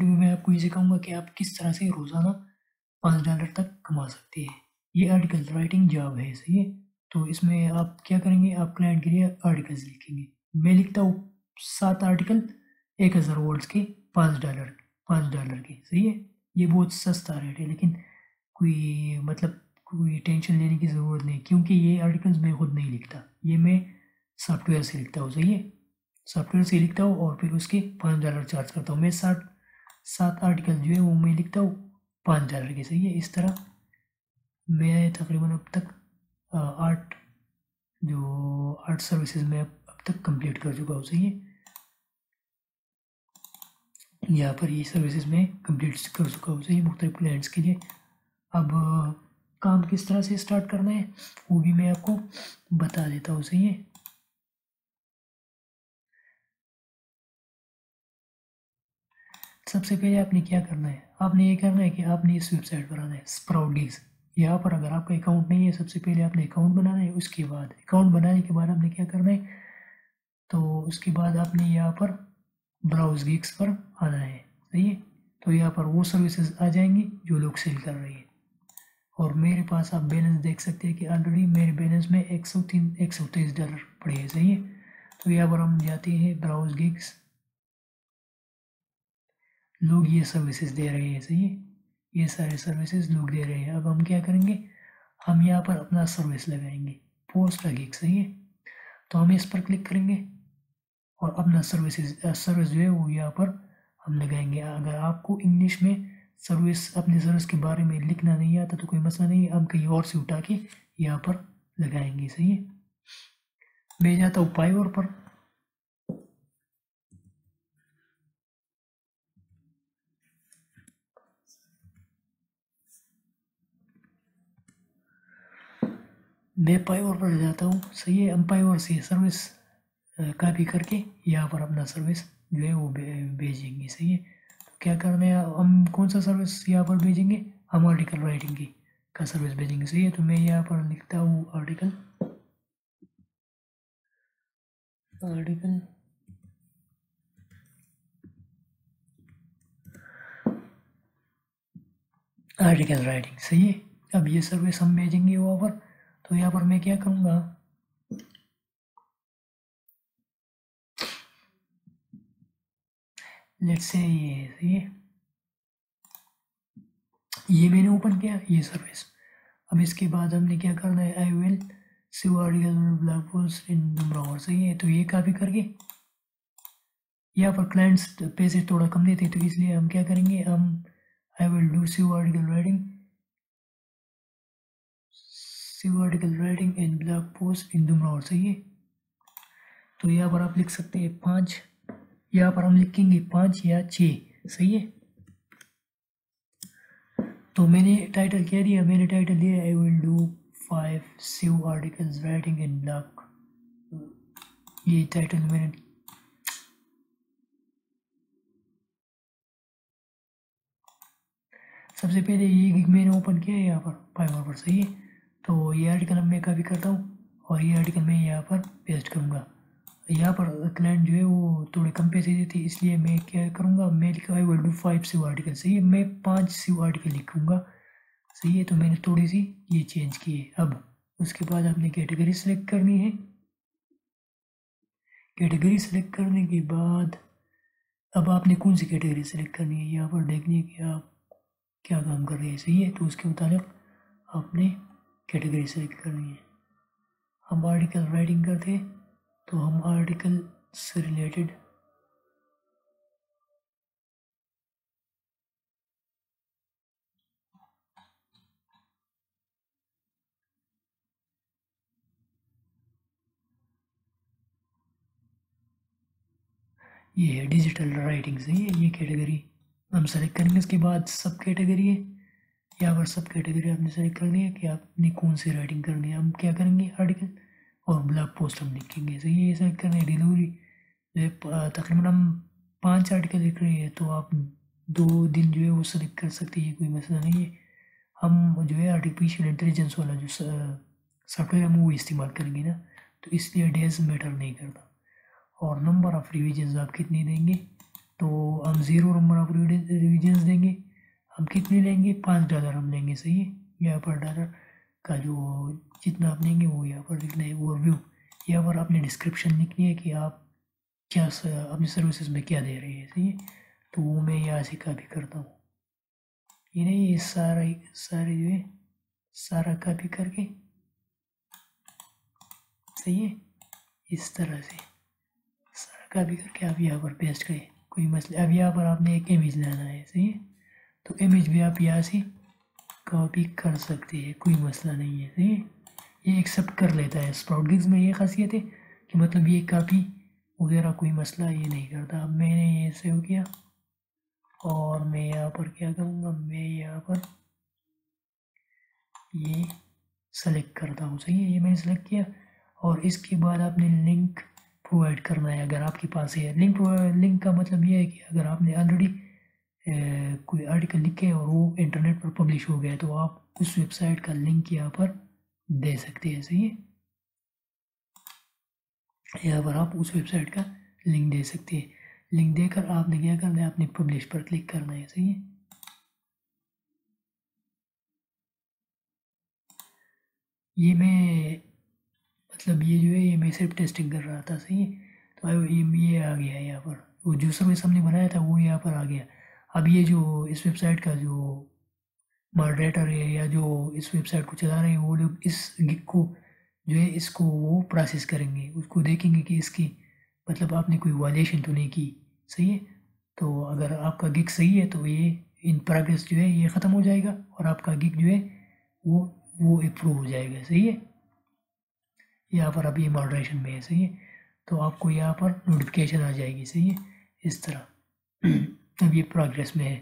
Video में आपको ये सिखाऊंगा कि आप किस तरह से रोज़ाना $5 तक कमा सकते हैं। ये आर्टिकल राइटिंग जॉब है, सही है। तो इसमें आप क्या करेंगे, आप क्लाइंट के लिए आर्टिकल्स लिखेंगे। मैं लिखता हूँ 7 आर्टिकल 1000 वर्ड्स के $5 के, सही है। ये बहुत सस्ता रेट है, लेकिन कोई टेंशन लेने की ज़रूरत नहीं, क्योंकि ये आर्टिकल्स मैं खुद नहीं लिखता, ये मैं सॉफ्टवेयर से लिखता हूँ, सही है। सॉफ्टवेयर से लिखता हूँ और फिर उसके $5 चार्ज करता हूँ। मैं 7 आर्टिकल जो है वो मैं लिखता हूँ $5 के, सही है। इस तरह मैं तकरीबन अब तक 8 सर्विसेज में अब तक कंप्लीट कर चुका हूँ, सही है। यहाँ पर ये सर्विसेज में कंप्लीट कर चुका हूँ, सही है, मुख्तलिफ क्लाइंट्स के लिए। अब काम किस तरह से स्टार्ट करना है वो भी मैं आपको बता देता हूँ, सही है। सबसे पहले आपने क्या करना है, आपने ये करना है कि आपने इस वेबसाइट पर आना है, स्प्राउट गिग्स। यहाँ पर अगर आपका अकाउंट नहीं है, सबसे पहले आपने अकाउंट बनाना है। उसके बाद अकाउंट बनाने के बाद आपने क्या करना है, तो उसके बाद आपने यहाँ पर ब्राउज गिग्स पर आना है, सही है। तो यहाँ पर वो सर्विसेज आ जाएंगी जो लोग सेल कर रहे हैं। और मेरे पास आप बैलेंस देख सकते हैं कि ऑलरेडी मेरे बैलेंस में $123 पड़े हैं, सही है। तो यहाँ पर हम जाते हैं ब्राउज गिग्स, लोग ये सर्विसेज दे रहे हैं, सही है। ये सारे सर्विसेज लोग दे रहे हैं। अब हम क्या करेंगे, हम यहाँ पर अपना सर्विस लगाएंगे, पोस्ट गिग, सही है। तो हम इस पर क्लिक करेंगे और अपना सर्विस जो है वो यहाँ पर हम लगाएंगे। अगर आपको इंग्लिश में अपने सर्विस के बारे में लिखना नहीं आता तो कोई मसला नहीं है, हम कहीं और से उठा के यहाँ पर लगाएंगे, सही है। मैं जाता हूँ फाइवर पर। मैं फाइवर पर जाता हूँ, सही है। हम फाइवर से सर्विस कॉपी करके यहाँ पर अपना सर्विस जो है वो भेजेंगे, सही है। तो क्या करना है, हम कौन सा सर्विस यहाँ पर भेजेंगे, हम आर्टिकल राइटिंग की का सर्विस भेजेंगे, सही है। तो मैं यहाँ पर लिखता हूँ आर्टिकल राइटिंग, सही है। अब ये सर्विस हम भेजेंगे वहाँ पर। तो यहाँ पर मैं क्या करूँगा, लेट्स से ये, सही है, ये मैंने ओपन किया ये सर्विस। अब इसके बाद हमने क्या करना है, I will save article blog post in number hour, सही है। तो ये कॉपी करके यहाँ पर क्लाइंट्स पैसे थोड़ा कम देते तो इसलिए हम क्या करेंगे, हम I will do save article writing and blog post in number hour, सही है। तो यहाँ पर आप लिख सकते हैं 5, यहाँ पर हम लिखेंगे 5 या 6, सही है। तो मैंने टाइटल क्या दिया, मैंने टाइटल दिया I will do 5 save articles writing and blog. ये टाइटल मैंने सबसे पहले ये गिग मैंने ओपन किया है यहाँ पर फाइवर पर, सही है। तो ये आर्टिकल मैं कॉपी करता हूँ और ये आर्टिकल मैं यहाँ पर पेस्ट करूँगा। यहाँ पर क्लाइंट जो है वो थोड़े कम पैसे देते, इसलिए मैं क्या करूँगा, मैं लिखा I will do 5 save article, सही है। मैं 5 सेव आर्टिकल लिखूँगा, सही है। तो मैंने थोड़ी सी ये चेंज की है। अब उसके बाद आपने कैटेगरी सेलेक्ट करनी है। कैटेगरी सेलेक्ट करने के बाद अब आपने कौन सी कैटेगरी सेलेक्ट करनी है, यहाँ पर देखनी है कि आप क्या काम कर रहे हैं, सही है। तो उसके मुताबिक आपने कैटेगरी सेलेक्ट करनी है। हम आर्टिकल राइटिंग करते हैं तो हम आर्टिकल से रिलेटेड ये है डिजिटल राइटिंग, सही है। ये कैटेगरी हम सेलेक्ट करेंगे। इसके बाद सब कैटेगरी है, यहाँ पर सब कैटेगरी आपने सेलेक्ट करनी है कि आपने कौन सी राइटिंग करनी है। हम क्या करेंगे, आर्टिकल और ब्लॉग पोस्ट हम लिखेंगे, सही है। ये सेलेक्ट करना है। डिलीवरी तकरीबन हम 5 आर्टिकल लिख रहे हैं तो आप 2 दिन जो है वो सेलेक्ट कर सकते हैं, कोई मसला नहीं है। हम जो है आर्टिफिशियल इंटेलिजेंस वाला जो सॉफ्टवेयर हम वो इस्तेमाल करेंगे ना, तो इसलिए डेज मैटर नहीं करता। और नंबर ऑफ रिविजन्स आप कितनी देंगे, तो हम ज़ीरो नंबर ऑफ रिविजन्स देंगे। हम कितने लेंगे, $5 हम लेंगे, सही है। यहाँ पर डॉलर का जो जितना आप लेंगे वो यहाँ पर लिखना है, ओवरव्यू। यहाँ पर आपने डिस्क्रिप्शन लिखनी है कि आप क्या अपनी सर्विसेज में क्या दे रहे हैं, सही है। तो वो मैं यहाँ से कॉपी करता हूँ, ये नहीं, ये सारे जो है सारा कॉपी करके, सही है, इस तरह से सारा कॉपी करके आप यहाँ पर पेस्ट करें, कोई मसला। अब यहाँ पर आपने एक इमेज लाना है, सही है। तो इमेज भी आप यहाँ से कॉपी कर सकते हैं, कोई मसला नहीं है, सही है। ये एक्सेप्ट कर लेता है। स्प्राउट गिग्स में ये खासियत है कि मतलब ये कॉपी वगैरह कोई मसला ये नहीं करता। अब मैंने ये सेव किया और मैं यहाँ पर क्या करूँगा, मैं यहाँ पर ये सेलेक्ट करता हूँ, सही है। ये मैंने सेलेक्ट किया और इसके बाद आपने लिंक प्रोवाइड करना है अगर आपके पास है। लिंक का मतलब ये है कि अगर आपने ऑलरेडी कोई आर्टिकल लिखे और वो इंटरनेट पर पब्लिश हो गया तो आप उस वेबसाइट का लिंक यहाँ पर दे सकते हैं, सही है। यहाँ पर आप उस वेबसाइट का लिंक दे सकते हैं। लिंक देकर आपने क्या करना है, आपने पब्लिश पर क्लिक करना है, सही है। ये मैं मतलब ये जो है ये मैं सिर्फ टेस्टिंग कर रहा था, सही है। तो ये आ गया यहाँ पर, वो जो सर्विस हमने बनाया था वो यहाँ पर आ गया। अब ये जो इस वेबसाइट का जो मॉडरेटर है या जो इस वेबसाइट को चला रहे हैं वो लोग इस गिग को जो है इसको वो प्रोसेस करेंगे, उसको देखेंगे कि इसकी मतलब आपने कोई वायलेशन तो नहीं की, सही है। तो अगर आपका गिग सही है तो ये इन प्रोग्रेस जो है ये ख़त्म हो जाएगा और आपका गिग जो है वो वो अप्रूव हो जाएगा, सही है। यहाँ पर अभी मॉडरेशन में है, सही है। तो आपको यहाँ पर नोटिफिकेशन आ जाएगी, सही है, इस तरह। अब ये प्रोग्रेस में है।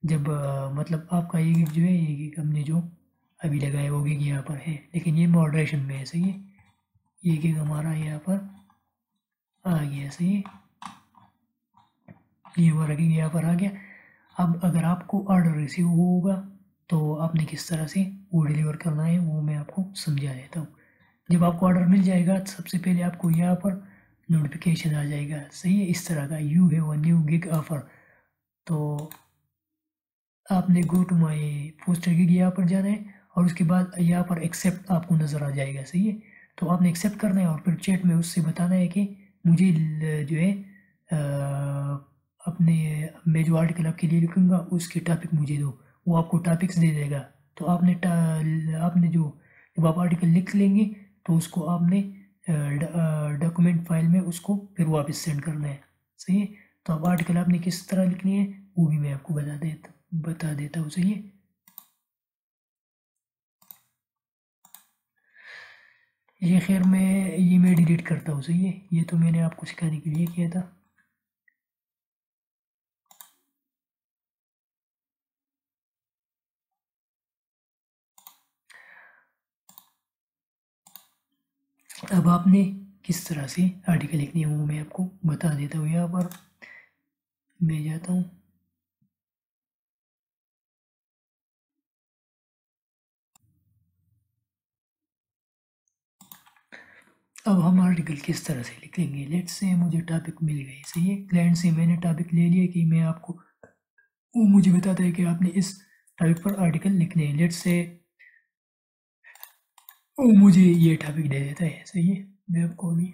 जब मतलब आपका ये गिग जो है ये गिग हमने जो अभी लगाया वो गिग यहाँ पर है, लेकिन ये मॉडरेशन में है, सही है। ये गिग हमारा यहाँ पर आ गया, सही है। ये हमारा गिग यहाँ पर आ गया। अब अगर आपको ऑर्डर रिसीव होगा तो आपने किस तरह से वो डिलीवर करना है वो मैं आपको समझा देता हूँ। जब आपको ऑर्डर मिल जाएगा तो सबसे पहले आपको यहाँ पर नोटिफिकेशन आ जाएगा, सही है, इस तरह का, you have a new gig offer. तो आपने go to my poster gig यहाँ पर जाना है और उसके बाद यहाँ पर एक्सेप्ट आपको नज़र आ जाएगा, सही है। तो आपने एक्सेप्ट करना है और फिर चैट में उससे बताना है कि मुझे जो है अपने मैं जो आर्टिकल आपके लिए लिखूँगा उसके टॉपिक मुझे दो। वो आपको टॉपिक्स दे देगा। तो आपने जो जब आप आर्टिकल लिख लेंगे तो उसको आपने डॉक्यूमेंट फाइल में उसको फिर वापस सेंड करना है, सही है। तो अब आर्टिकल आपने किस तरह लिखनी है वो भी मैं आपको बता देता हूँ, सही है। ये खैर मैं डिलीट करता हूँ, सही है। ये तो मैंने आपको सिखाने के लिए किया था। अब आपने किस तरह से आर्टिकल लिखनी है वो मैं आपको बता देता हूँ। यहाँ पर मैं जाता हूँ, अब हम आर्टिकल किस तरह से लिखेंगे। लेट्स से मुझे टॉपिक मिल गई, सही है। क्लाइंट से मैंने टॉपिक ले लिया कि मैं आपको, वो मुझे बताता है कि आपने इस टॉपिक पर आर्टिकल लिखने हैं। लेट्स से वो मुझे ये टॉपिक दे देता है, सही है। मैं आपको अभी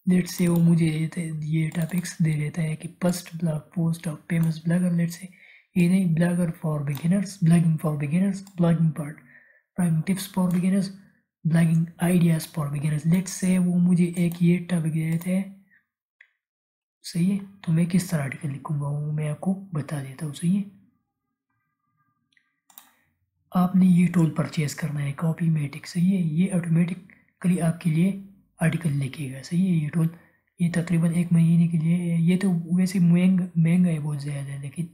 लेट्स से वो मुझे ये टॉपिक्स दे देता है कि first blog post of famous blogger. Let's say ये नहीं, blogger for beginners, blogging for beginners, blogging part, blogging tips for beginners, blogging ideas for beginners. Let's say वो मुझे एक ये टॉपिक दे देते हैं, सही है। तो मैं किस तरह आर्टिकल लिखूँगा वो मैं आपको बता देता हूँ, सही है। आपने ये टूल परचेज़ करना है, कॉपीमेटिक, सही है। ये ऑटोमेटिकली आपके लिए आर्टिकल लिखेगा, सही है। ये टूल ये तकरीबन 1 महीने के लिए है। ये तो वैसे महंगा है बहुत ज़्यादा, लेकिन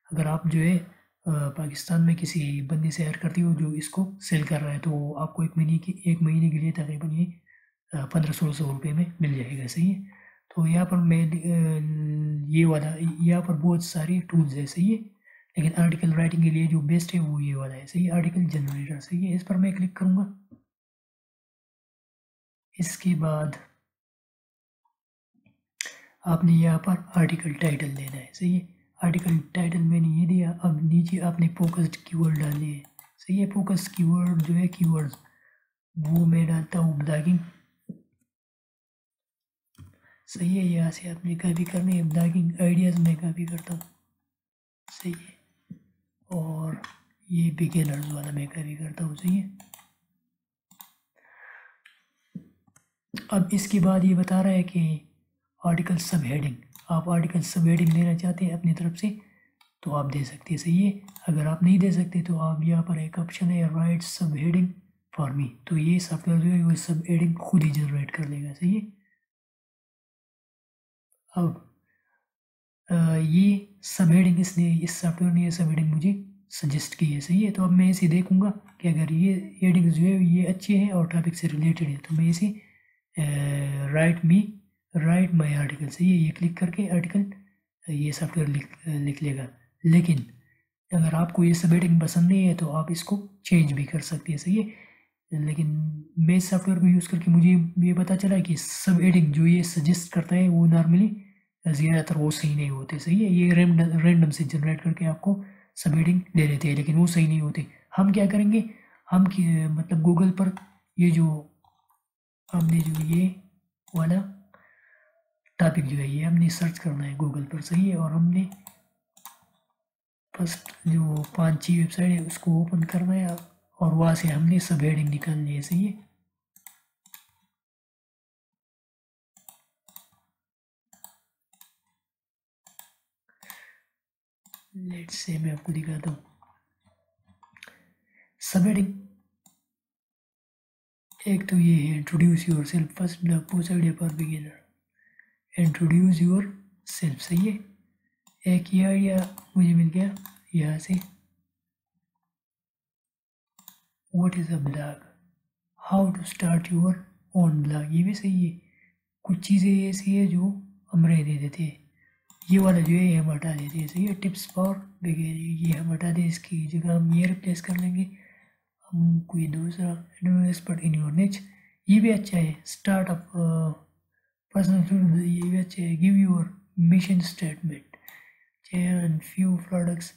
अगर आप जो है पाकिस्तान में किसी बंदे से हायर करती हो जो इसको सेल कर रहा है तो आपको 1 महीने के लिए तकरीबन ये 1500-1600 रुपये में मिल जाएगा, सही है। तो यहाँ पर मैं ये वाला, यहाँ पर बहुत सारे टूल्स है, सही है। लेकिन आर्टिकल राइटिंग के लिए जो बेस्ट है वो ये वाला है, सही है, आर्टिकल जनरेटर, सही है। इस पर मैं क्लिक करूँगा। इसके बाद आपने यहाँ पर आर्टिकल टाइटल देना है, सही है। आर्टिकल टाइटल मैंने ये दिया। अब नीचे आपने फोकस्ड कीवर्ड डालने हैं, सही है। फोकस कीवर्ड जो है कीवर्ड्स वो मैं डालता हूँ ब्लॉगिंग, सही है। यहाँ से आपने कॉपी करनी है, ब्लॉगिंग आइडियाज़ में कॉपी करता हूँ, सही है। और ये बिगिनर्स वाला मैं कॉपी करता हूँ, सही है। अब इसके बाद ये बता रहा है कि आर्टिकल सब हेडिंग, आप आर्टिकल सब हेडिंग देना चाहते हैं अपनी तरफ से तो आप दे सकते हैं, सही है। अगर आप नहीं दे सकते तो आप यहाँ पर एक ऑप्शन है राइट सब हेडिंग फॉर मी, तो ये सॉफ्टवेयर जो है वो सब हेडिंग खुद ही जनरेट कर लेगा, सही है। अब ये सब हेडिंग इस सॉफ्टवेयर ने ये सब हेडिंग मुझे सजेस्ट की है, सही है। तो अब मैं इसे देखूंगा कि अगर ये हेडिंग जो है ये अच्छी है और टॉपिक से रिलेटेड है तो मैं इसे राइट माई आर्टिकल, सही है। ये क्लिक करके आर्टिकल ये सॉफ्टवेयर लिख लेगा। लेकिन अगर आपको ये सब हेडिंग पसंद नहीं है तो आप इसको चेंज भी कर सकते हैं, सही है। लेकिन मैं इस सॉफ्टवेयर को यूज़ करके मुझे ये पता चला कि सब हेडिंग जो ये सजेस्ट करता है वो नॉर्मली ज़्यादातर वो सही नहीं होते, सही है। ये रैंडम से जनरेट करके आपको सब हेडिंग दे देते हैं लेकिन वो सही नहीं होते। हम क्या करेंगे, हम मतलब गूगल पर ये जो हमने जो ये वाला टॉपिक जो है ये हमने सर्च करना है गूगल पर, सही है। और हमने फर्स्ट जो 5-6 वेबसाइट है उसको ओपन करना है और वहाँ से हमने सब हेडिंग निकालनी है, सही है। लेट्स से मैं आपको दिखाता हूँ सब हेडिंग। एक तो ये है introduce your self, first blog post idea for beginner, introduce your self, सही है। एक ये आइडिया मुझे मिल गया यहाँ से, what is a blog, how to start your own blog, ये भी सही है। कुछ चीज़ें ऐसी है जो हम रह दे देते हैं, ये वाला जो है हम हटा देते हैं, सही है। टिप्स फॉर बिगिनर ये हम हटा दें, इसकी जगह हम ये रिप्लेस कर लेंगे हम कोई दूसरा, एक्सपर्ट इन योर निच, ये भी अच्छा है। स्टार्टअप पर्सनल ये भी अच्छा है। Give your mission statement and few products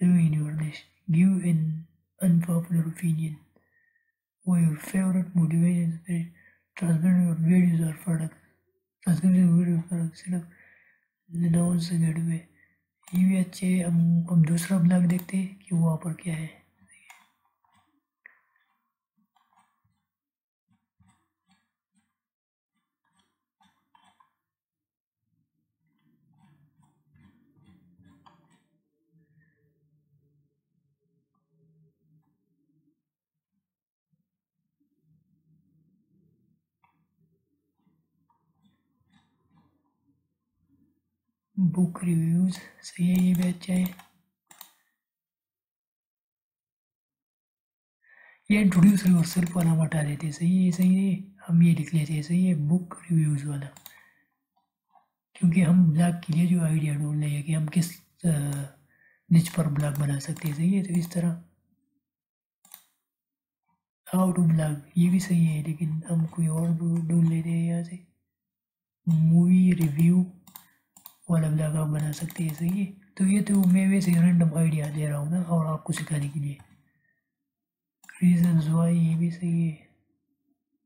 in your niche, give in unpopular opinion, वो your favourite motivation, transfer your videos और product, transfer your video product सिर्फ नाउन से गेट हुए, ये भी अच्छे है। हम दूसरा ब्लॉग देखते हैं कि वहाँ पर क्या है। बुक रिव्यूज, सही है, ये भी अच्छा है। ये इंट्रोड्यूस योर सेल्फ वाला हम हटा देते हैं, सही है, सही है। हम ये लिख लेते हैं, सही है, बुक रिव्यूज वाला, क्योंकि हम ब्लॉग के लिए जो आइडिया ढूंढ रहे हैं कि हम किस निच पर ब्लॉग बना सकते हैं, सही है। तो इस तरह हाउ टू ब्लॉग ये भी सही है, लेकिन हम कोई और ढूंढ लेते हैं यहाँ से। मूवी रिव्यू वाला ब्लॉग आप बना सकते हैं, सही है। तो ये तो मैं वैसे रैंडम आइडिया दे रहा हूँ ना और आपको सिखाने के लिए। रीजन्स वाई ये भी सही है।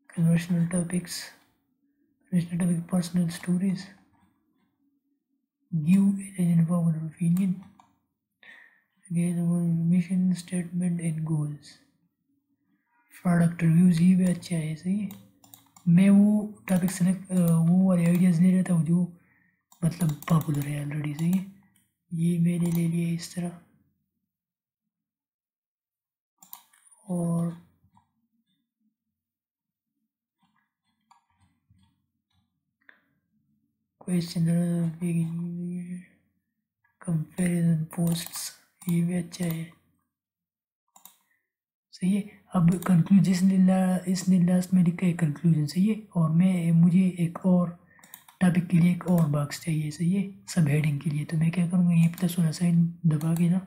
Conversational topics, personal stories, give an informative opinion, mission statement and goals, product reviews ये भी अच्छा है, सही है। मैं वो टॉपिक सेलेक्ट वो वाले आइडियाज़ ले लेता हूँ जो मतलब पॉपुलर है ऑलरेडी, सही है। ये मैंने ले लिया इस तरह। और क्वेश्चन कंपेरिजन पोस्ट्स ये भी अच्छा है, सही है। अब कंक्लूजन इसने लास्ट में लिखा है कंक्लूजन, सही है। और मुझे एक और टॉपिक के लिए एक और बॉक्स चाहिए, सही है, सब हेडिंग के लिए। तो मैं क्या करूँगा, ये प्लस वाला साइन दबा के ना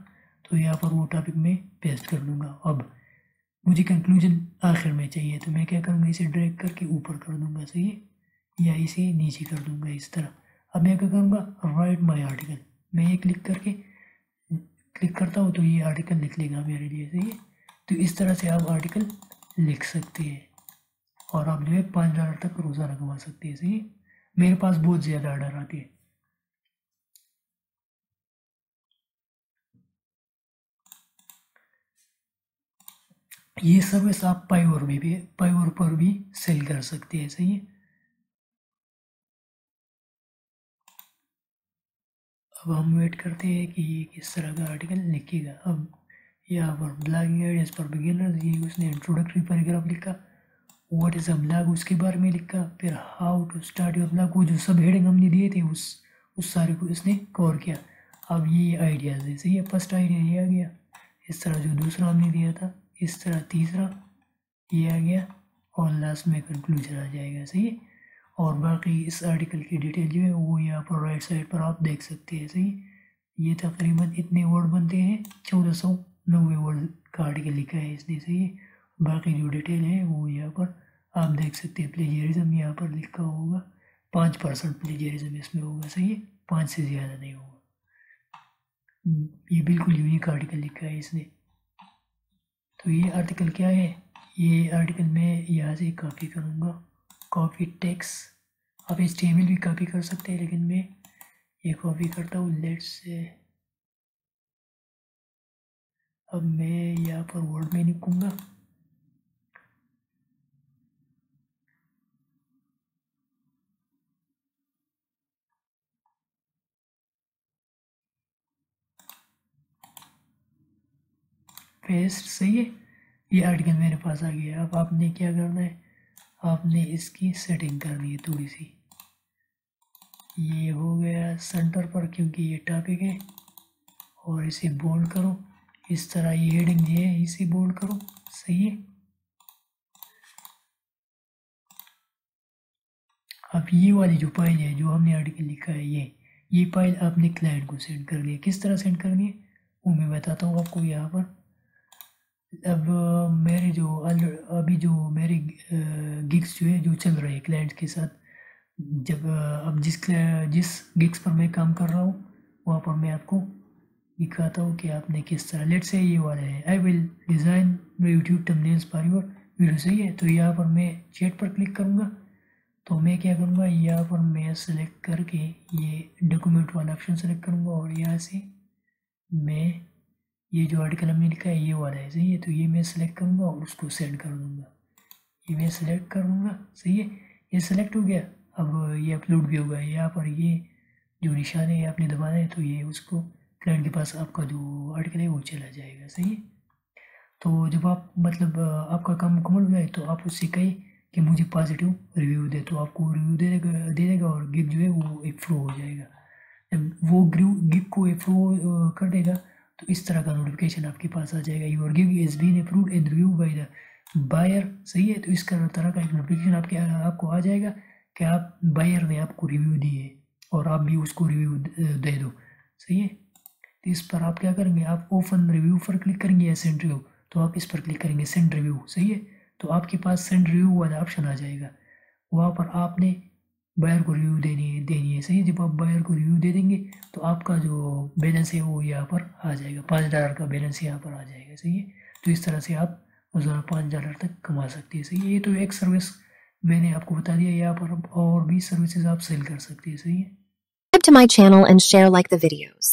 तो यहाँ पर वो टॉपिक में पेस्ट कर दूँगा। अब मुझे कंक्लूजन आखिर में चाहिए तो मैं क्या करूँगा, इसे ड्रैग करके ऊपर कर दूँगा, सही है, या इसे नीचे कर दूँगा इस तरह। अब मैं क्या करूँगा, राइट माई आर्टिकल, मैं ये क्लिक करता हूँ तो ये आर्टिकल लिख लेगा मेरे लिए, सही है। तो इस तरह से आप आर्टिकल लिख सकते हैं और आप जो है $5 तक रोज़ाना कमा सकते हैं, सही है। मेरे पास बहुत ज़्यादा ऑर्डर आते हैं। ये सर्विस आप पाइवर पर भी सेल कर सकते हैं, सही है। अब हम वेट करते हैं कि ये किस तरह का आर्टिकल लिखेगा। अब यहाँ पर ब्लॉगिंग आइडियाज फॉर बिगिनर्स, ये उसने इंट्रोडक्टरी पैराग्राफ लिखा, व्हाट इज़ अ ब्लॉग उसके बारे में लिखा, फिर how to start your blog, वो जो सब हेडिंग हमने दिए थे उस सारे को इसने कवर किया। अब ये आइडियाज़ है, सही है। फर्स्ट आइडिया ये आ गया, इस तरह जो दूसरा हमने दिया था इस तरह तीसरा ये आ गया, और लास्ट में कंक्लूजन आ जाएगा, सही है। और बाकी इस आर्टिकल की डिटेल जो है वो यहाँ पर राइट साइड पर आप देख सकते हैं, सही। ये तकरीबन इतने वर्ड बनते हैं, 1490 वर्ड का आर्टिकल लिखा है इसने, सही है। बाकी जो डिटेल है वो यहाँ पर आप देख सकते हैं। प्लेजियरिज्म यहाँ पर लिखा होगा, 5% प्लेजियरिज्म इसमें होगा, सही है, 5 से ज़्यादा नहीं होगा। ये बिल्कुल यूनिक आर्टिकल लिखा है इसने। तो ये आर्टिकल क्या है, ये आर्टिकल मैं यहाँ से कॉपी करूँगा, कॉपी टेक्स्ट। आप HTML भी कॉपी कर सकते हैं, लेकिन मैं ये कॉपी करता हूँ। लेट्स से अब मैं यहाँ पर वर्ड में लिखूँगा, पेस्ट, सही है। ये आर्टिकल मेरे पास आ गया। अब आपने क्या करना है, आपने इसकी सेटिंग करनी है थोड़ी सी। ये हो गया सेंटर पर क्योंकि ये टॉपिक है, और इसे बोल्ड करो इस तरह। ये हेडिंग है, इसे बोल्ड करो, सही है। अब ये वाली जो फाइल है जो हमने आर्टिकल लिखा है, ये फाइल आपने क्लाइंट को सेंड करनी है। किस तरह सेंड करनी है वो मैं बताता हूँ आपको यहाँ पर। अब मेरे जो अभी जो मेरे गिग्स जो है जो चल रहे हैं क्लाइंट के साथ, जब अब जिस गिग्स पर मैं काम कर रहा हूँ वहाँ पर मैं आपको दिखाता हूँ कि आपने किस तरह। लेट्स से ये वाला है, I will design YouTube thumbnails for your video, सही है। तो यहाँ पर मैं चैट पर क्लिक करूँगा, तो मैं क्या करूँगा, यहाँ पर मैं सेलेक्ट करके ये डॉक्यूमेंट वाला ऑप्शन सेलेक्ट करूँगा, और यहाँ से मैं ये जो आर्टिकल हमने लिखा है ये वाला है, सही है। तो ये मैं सेलेक्ट करूँगा और उसको सेंड कर दूँगा। ये मैं सेलेक्ट कर दूँगा, सही है। ये सेलेक्ट हो गया। अब ये अपलोड भी होगा। यहाँ पर ये जो निशान है आपने दबाना है, तो ये उसको क्लाइंट के पास आपका जो आर्टिकल है वो चला जाएगा, सही है। तो जब आप मतलब आपका काम मुकम्मल हो जाए तो आप उससे कहें कि मुझे पॉजिटिव रिव्यू दे, तो आपको रिव्यू दे देगा और गिग जो है वो अप्रूव हो जाएगा। जब वो गिग को अप्रूव कर देगा तो इस तरह का नोटिफिकेशन आपके पास आ जाएगा, your gig is been approved and review by the buyer, सही है। तो इस तरह का एक नोटिफिकेशन आपको आ जाएगा कि आप बायर ने आपको रिव्यू दिए और आप भी उसको रिव्यू दे दो, सही है। तो इस पर आप क्या करेंगे, आप ओपन रिव्यू पर क्लिक करेंगे या सेंड रिव्यू, तो आप इस पर क्लिक करेंगे सेंड रिव्यू, सही है। तो आपके पास सेंड रिव्यू वाला ऑप्शन आ जाएगा, वहाँ पर आपने बायर को रिव्यू देनी है, सही है। जब आप बायर को रिव्यू दे देंगे तो आपका जो बैलेंस है वो यहाँ पर आ जाएगा, $5 का बैलेंस यहाँ पर आ जाएगा, सही है। तो इस तरह से आप रोज़ाना $5 तक कमा सकते हैं, सही है। ये तो एक सर्विस मैंने आपको बता दिया। यहाँ पर और भी सर्विसेज आप सेल कर सकते हैं, सही है। Subscribe to my channel and share like the videos.